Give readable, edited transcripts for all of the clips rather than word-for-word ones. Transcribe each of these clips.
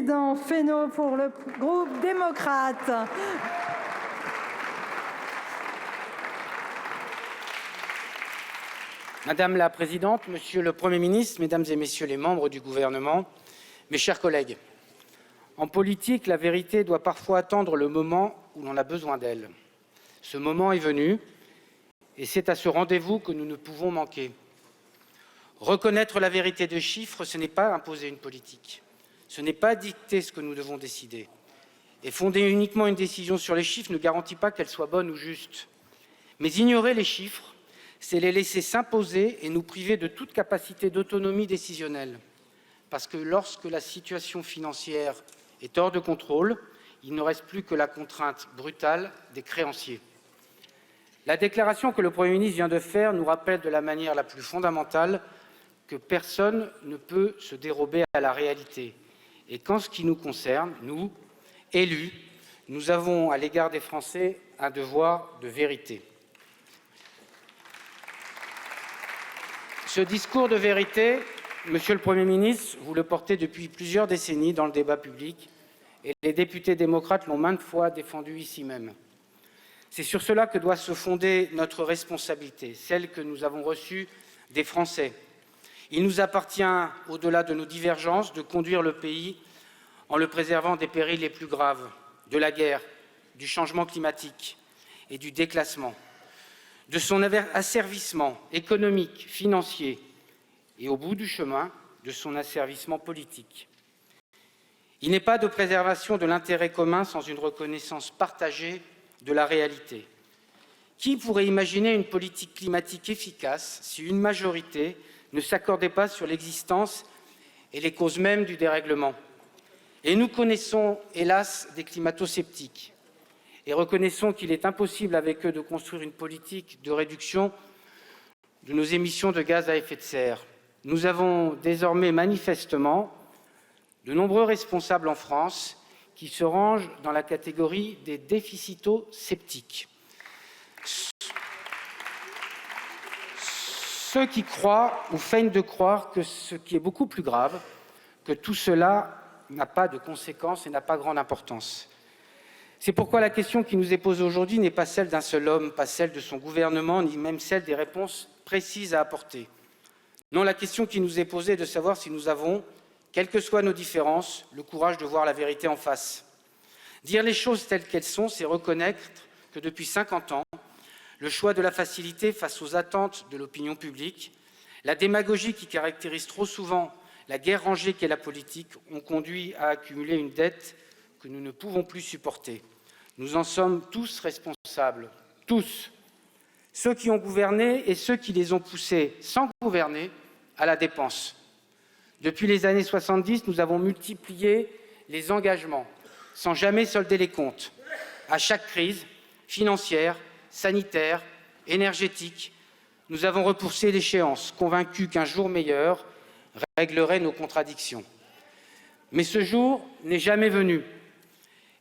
président Fesneau pour le groupe démocrate. Madame la Présidente, Monsieur le Premier ministre, Mesdames et Messieurs les membres du gouvernement, mes chers collègues, en politique, la vérité doit parfois attendre le moment où l'on a besoin d'elle. Ce moment est venu et c'est à ce rendez-vous que nous ne pouvons manquer. Reconnaître la vérité des chiffres, ce n'est pas imposer une politique. Ce n'est pas dicter ce que nous devons décider. Et fonder uniquement une décision sur les chiffres ne garantit pas qu'elle soit bonne ou juste. Mais ignorer les chiffres, c'est les laisser s'imposer et nous priver de toute capacité d'autonomie décisionnelle. Parce que lorsque la situation financière est hors de contrôle, il ne reste plus que la contrainte brutale des créanciers. La déclaration que le Premier ministre vient de faire nous rappelle de la manière la plus fondamentale que personne ne peut se dérober à la réalité. Et qu'en ce qui nous concerne, nous, élus, nous avons à l'égard des Français un devoir de vérité. Ce discours de vérité, Monsieur le Premier ministre, vous le portez depuis plusieurs décennies dans le débat public et les députés démocrates l'ont maintes fois défendu ici même. C'est sur cela que doit se fonder notre responsabilité, celle que nous avons reçue des Français. Il nous appartient, au-delà de nos divergences, de conduire le pays en le préservant des périls les plus graves, de la guerre, du changement climatique et du déclassement, de son asservissement économique, financier et, au bout du chemin, de son asservissement politique. Il n'est pas de préservation de l'intérêt commun sans une reconnaissance partagée de la réalité. Qui pourrait imaginer une politique climatique efficace si une majorité ne s'accordait pas sur l'existence et les causes mêmes du dérèglement? Et nous connaissons, hélas, des climato-sceptiques. Et reconnaissons qu'il est impossible avec eux de construire une politique de réduction de nos émissions de gaz à effet de serre. Nous avons désormais manifestement de nombreux responsables en France qui se rangent dans la catégorie des déficito-sceptiques. Ceux qui croient ou feignent de croire que ce qui est beaucoup plus grave, que tout cela n'a pas de conséquences et n'a pas grande importance. C'est pourquoi la question qui nous est posée aujourd'hui n'est pas celle d'un seul homme, pas celle de son gouvernement, ni même celle des réponses précises à apporter. Non, la question qui nous est posée est de savoir si nous avons, quelles que soient nos différences, le courage de voir la vérité en face. Dire les choses telles qu'elles sont, c'est reconnaître que depuis 50 ans, le choix de la facilité face aux attentes de l'opinion publique, la démagogie qui caractérise trop souvent la guerre rangée qu'est la politique, ont conduit à accumuler une dette que nous ne pouvons plus supporter. Nous en sommes tous responsables, tous, ceux qui ont gouverné et ceux qui les ont poussés, sans gouverner, à la dépense. Depuis les années 70, nous avons multiplié les engagements, sans jamais solder les comptes. À chaque crise, financière, sanitaire, énergétique, nous avons repoussé l'échéance, convaincus qu'un jour meilleur réglerait nos contradictions. Mais ce jour n'est jamais venu.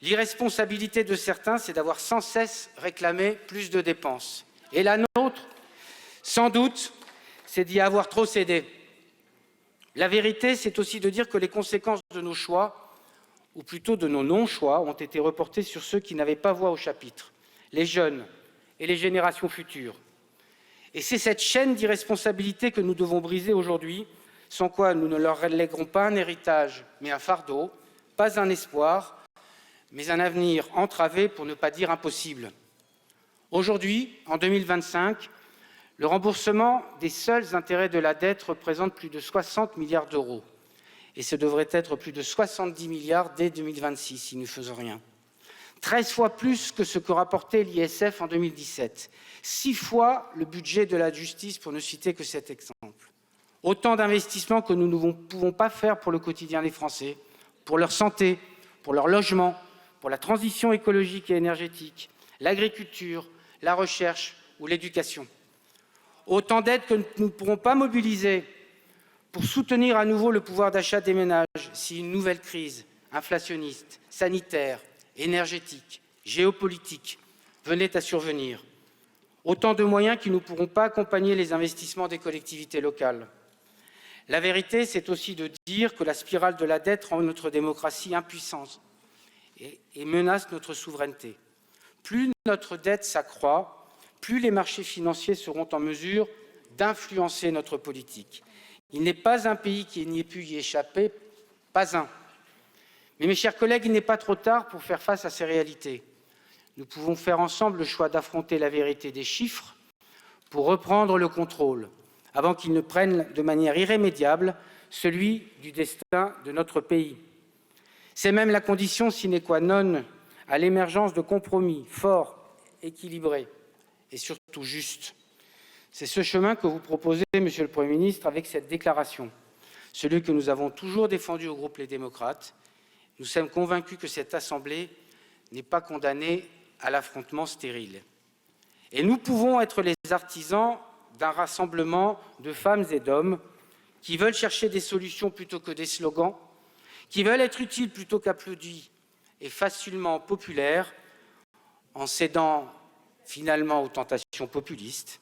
L'irresponsabilité de certains, c'est d'avoir sans cesse réclamé plus de dépenses. Et la nôtre, sans doute, c'est d'y avoir trop cédé. La vérité, c'est aussi de dire que les conséquences de nos choix, ou plutôt de nos non-choix, ont été reportées sur ceux qui n'avaient pas voix au chapitre, les jeunes et les générations futures. Et c'est cette chaîne d'irresponsabilité que nous devons briser aujourd'hui, sans quoi nous ne leur lèguerons pas un héritage, mais un fardeau, pas un espoir, mais un avenir entravé pour ne pas dire impossible. Aujourd'hui, en 2025, le remboursement des seuls intérêts de la dette représente plus de 60 milliards d'euros. Et ce devrait être plus de 70 milliards dès 2026, si nous ne faisons rien. 13 fois plus que ce que rapportait l'ISF en 2017. 6 fois le budget de la justice, pour ne citer que cet exemple. Autant d'investissements que nous ne pouvons pas faire pour le quotidien des Français, pour leur santé, pour leur logement, pour la transition écologique et énergétique, l'agriculture, la recherche ou l'éducation. Autant d'aides que nous ne pourrons pas mobiliser pour soutenir à nouveau le pouvoir d'achat des ménages si une nouvelle crise inflationniste, sanitaire, énergétique, géopolitique venait à survenir. Autant de moyens qui ne pourront pas accompagner les investissements des collectivités locales. La vérité, c'est aussi de dire que la spirale de la dette rend notre démocratie impuissante et menace notre souveraineté. Plus notre dette s'accroît, plus les marchés financiers seront en mesure d'influencer notre politique. Il n'est pas un pays qui n'y ait pu y échapper, pas un. Mais mes chers collègues, il n'est pas trop tard pour faire face à ces réalités. Nous pouvons faire ensemble le choix d'affronter la vérité des chiffres pour reprendre le contrôle, avant qu'ils ne prennent de manière irrémédiable celui du destin de notre pays. C'est même la condition sine qua non à l'émergence de compromis forts, équilibrés et surtout justes. C'est ce chemin que vous proposez, Monsieur le Premier ministre, avec cette déclaration, celui que nous avons toujours défendu au groupe Les Démocrates. Nous sommes convaincus que cette Assemblée n'est pas condamnée à l'affrontement stérile. Et nous pouvons être les artisans d'un rassemblement de femmes et d'hommes qui veulent chercher des solutions plutôt que des slogans, qui veulent être utiles plutôt qu'applaudis et facilement populaires, en cédant finalement aux tentations populistes,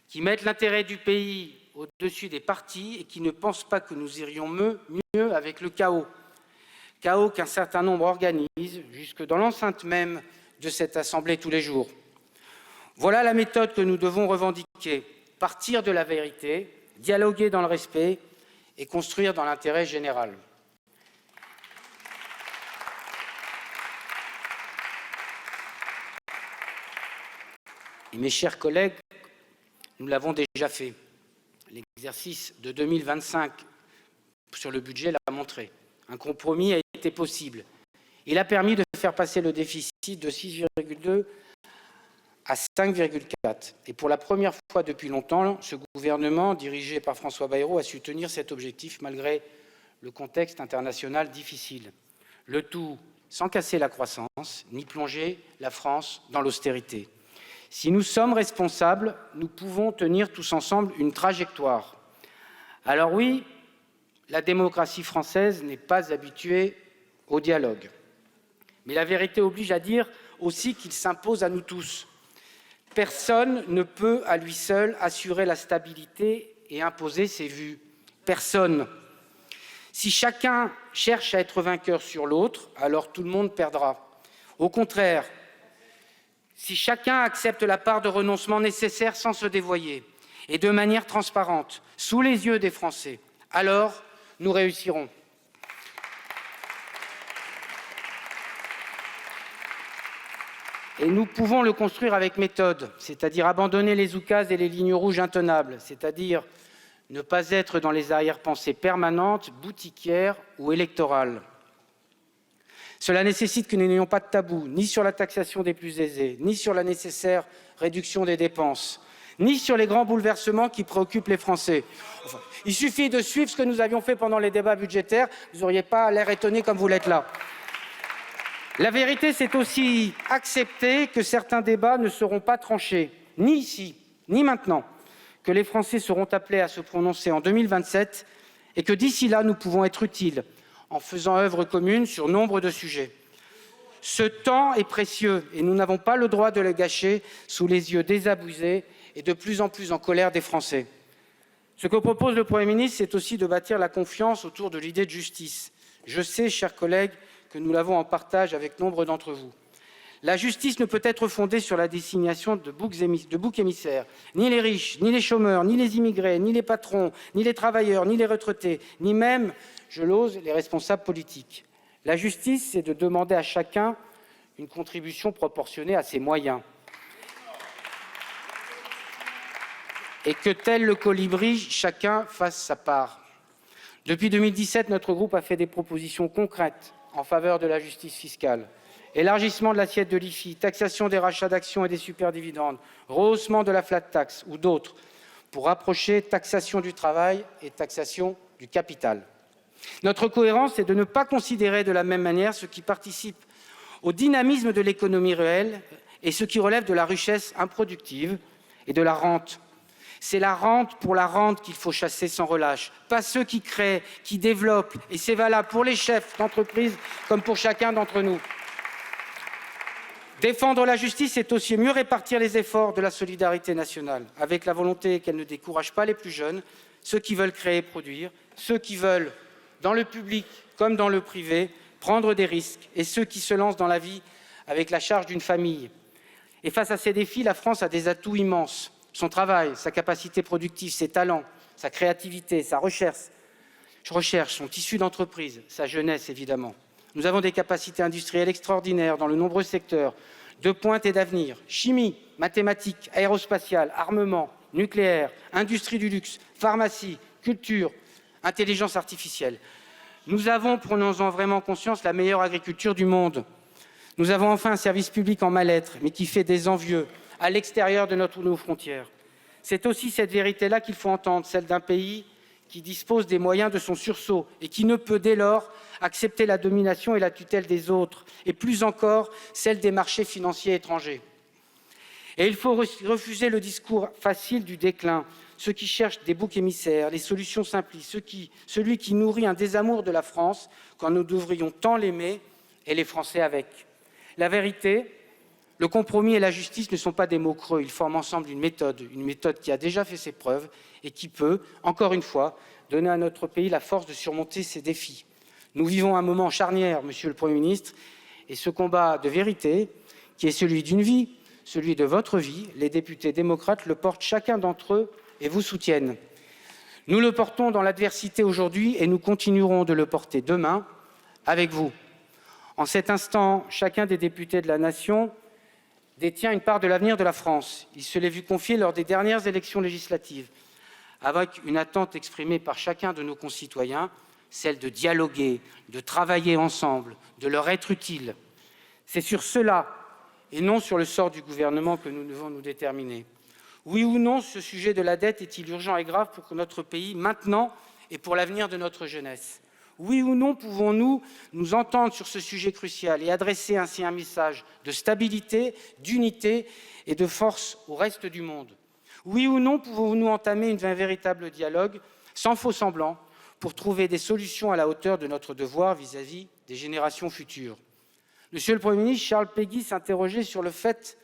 qui mettent l'intérêt du pays au-dessus des partis et qui ne pensent pas que nous irions mieux avec le chaos. Chaos qu'un certain nombre organise jusque dans l'enceinte même de cette Assemblée tous les jours. Voilà la méthode que nous devons revendiquer, partir de la vérité, dialoguer dans le respect et construire dans l'intérêt général. Et mes chers collègues, nous l'avons déjà fait. L'exercice de 2025 sur le budget l'a montré. Un compromis a été possible. Il a permis de faire passer le déficit de 6,2 à 5,4. Et pour la première fois depuis longtemps, ce gouvernement, dirigé par François Bayrou, a su tenir cet objectif malgré le contexte international difficile. Le tout sans casser la croissance, ni plonger la France dans l'austérité. Si nous sommes responsables, nous pouvons tenir tous ensemble une trajectoire. Alors oui, la démocratie française n'est pas habituée au dialogue. Mais la vérité oblige à dire aussi qu'il s'impose à nous tous. Personne ne peut à lui seul assurer la stabilité et imposer ses vues. Personne. Si chacun cherche à être vainqueur sur l'autre, alors tout le monde perdra. Au contraire, si chacun accepte la part de renoncement nécessaire sans se dévoyer et de manière transparente, sous les yeux des Français, alors nous réussirons. Et nous pouvons le construire avec méthode, c'est-à-dire abandonner les oukases et les lignes rouges intenables, c'est-à-dire ne pas être dans les arrière-pensées permanentes, boutiquières ou électorales. Cela nécessite que nous n'ayons pas de tabou, ni sur la taxation des plus aisés, ni sur la nécessaire réduction des dépenses, ni sur les grands bouleversements qui préoccupent les Français. Enfin, il suffit de suivre ce que nous avions fait pendant les débats budgétaires, vous n'auriez pas l'air étonné comme vous l'êtes là. La vérité, c'est aussi accepter que certains débats ne seront pas tranchés, ni ici, ni maintenant, que les Français seront appelés à se prononcer en 2027 et que d'ici là, nous pouvons être utiles en faisant œuvre commune sur nombre de sujets. Ce temps est précieux et nous n'avons pas le droit de le gâcher sous les yeux désabusés et de plus en plus en colère des Français. Ce que propose le Premier ministre, c'est aussi de bâtir la confiance autour de l'idée de justice. Je sais, chers collègues, que nous l'avons en partage avec nombre d'entre vous. La justice ne peut être fondée sur la désignation de boucs émissaires. Ni les riches, ni les chômeurs, ni les immigrés, ni les patrons, ni les travailleurs, ni les retraités, ni même, je l'ose, les responsables politiques. La justice, c'est de demander à chacun une contribution proportionnée à ses moyens. Et que, tel le colibri, chacun fasse sa part. Depuis 2017, notre groupe a fait des propositions concrètes en faveur de la justice fiscale. Élargissement de l'assiette de l'IFI, taxation des rachats d'actions et des superdividendes, rehaussement de la flat tax ou d'autres, pour rapprocher taxation du travail et taxation du capital. Notre cohérence est de ne pas considérer de la même manière ce qui participe au dynamisme de l'économie réelle et ce qui relève de la richesse improductive et de la rente. C'est la rente pour la rente qu'il faut chasser sans relâche, pas ceux qui créent, qui développent, et c'est valable pour les chefs d'entreprise comme pour chacun d'entre nous. Défendre la justice, c'est aussi mieux répartir les efforts de la solidarité nationale, avec la volonté qu'elle ne décourage pas les plus jeunes, ceux qui veulent créer et produire, ceux qui veulent, dans le public comme dans le privé, prendre des risques, et ceux qui se lancent dans la vie avec la charge d'une famille. Et face à ces défis, la France a des atouts immenses. Son travail, sa capacité productive, ses talents, sa créativité, sa recherche, son tissu d'entreprise, sa jeunesse évidemment. Nous avons des capacités industrielles extraordinaires dans de nombreux secteurs, de pointe et d'avenir. Chimie, mathématiques, aérospatiale, armement, nucléaire, industrie du luxe, pharmacie, culture, intelligence artificielle. Nous avons, prenons-en vraiment conscience, la meilleure agriculture du monde. Nous avons enfin un service public en mal-être, mais qui fait des envieux à l'extérieur de nos frontières. C'est aussi cette vérité-là qu'il faut entendre, celle d'un pays qui dispose des moyens de son sursaut et qui ne peut dès lors accepter la domination et la tutelle des autres, et plus encore celle des marchés financiers étrangers. Et il faut refuser le discours facile du déclin, ceux qui cherchent des boucs émissaires, les solutions simplistes, celui qui nourrit un désamour de la France quand nous devrions tant l'aimer et les Français avec. La vérité, le compromis et la justice ne sont pas des mots creux, ils forment ensemble une méthode qui a déjà fait ses preuves et qui peut, encore une fois, donner à notre pays la force de surmonter ces défis. Nous vivons un moment charnière, Monsieur le Premier ministre, et ce combat de vérité, qui est celui d'une vie, celui de votre vie, les députés démocrates le portent chacun d'entre eux et vous soutiennent. Nous le portons dans l'adversité aujourd'hui et nous continuerons de le porter demain avec vous. En cet instant, chacun des députés de la Nation détient une part de l'avenir de la France. Il se l'est vu confier lors des dernières élections législatives, avec une attente exprimée par chacun de nos concitoyens, celle de dialoguer, de travailler ensemble, de leur être utile. C'est sur cela, et non sur le sort du gouvernement, que nous devons nous déterminer. Oui ou non, ce sujet de la dette est-il urgent et grave pour notre pays, maintenant et pour l'avenir de notre jeunesse? Oui ou non, pouvons-nous nous entendre sur ce sujet crucial et adresser ainsi un message de stabilité, d'unité et de force au reste du monde? Oui ou non, pouvons-nous entamer un véritable dialogue, sans faux semblants, pour trouver des solutions à la hauteur de notre devoir vis-à-vis des générations futures? Monsieur le Premier ministre, Charles Péguy s'interrogeait sur le fait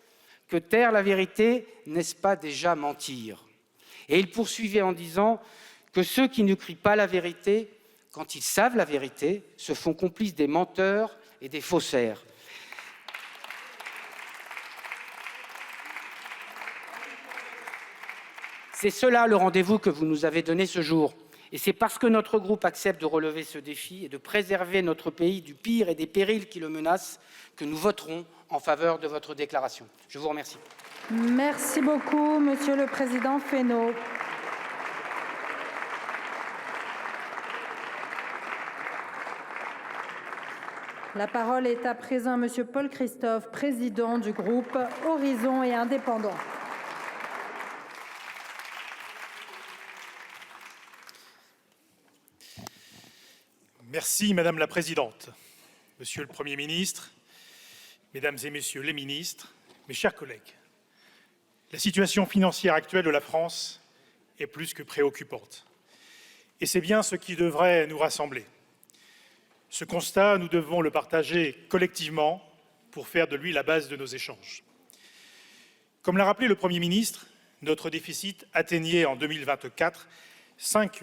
que taire la vérité, n'est-ce pas déjà mentir? Et il poursuivait en disant que ceux qui ne crient pas la vérité, quand ils savent la vérité, se font complices des menteurs et des faussaires. C'est cela le rendez-vous que vous nous avez donné ce jour. Et c'est parce que notre groupe accepte de relever ce défi et de préserver notre pays du pire et des périls qui le menacent que nous voterons en faveur de votre déclaration. Je vous remercie. Merci beaucoup, Monsieur le Président Fesneau. La parole est à présent à Monsieur Paul Christophe, président du groupe Horizon et Indépendants. Merci Madame la Présidente, Monsieur le Premier ministre, Mesdames et Messieurs les ministres, mes chers collègues. La situation financière actuelle de la France est plus que préoccupante. Et c'est bien ce qui devrait nous rassembler. Ce constat, nous devons le partager collectivement pour faire de lui la base de nos échanges. Comme l'a rappelé le Premier ministre, notre déficit atteignait en 2024 5,1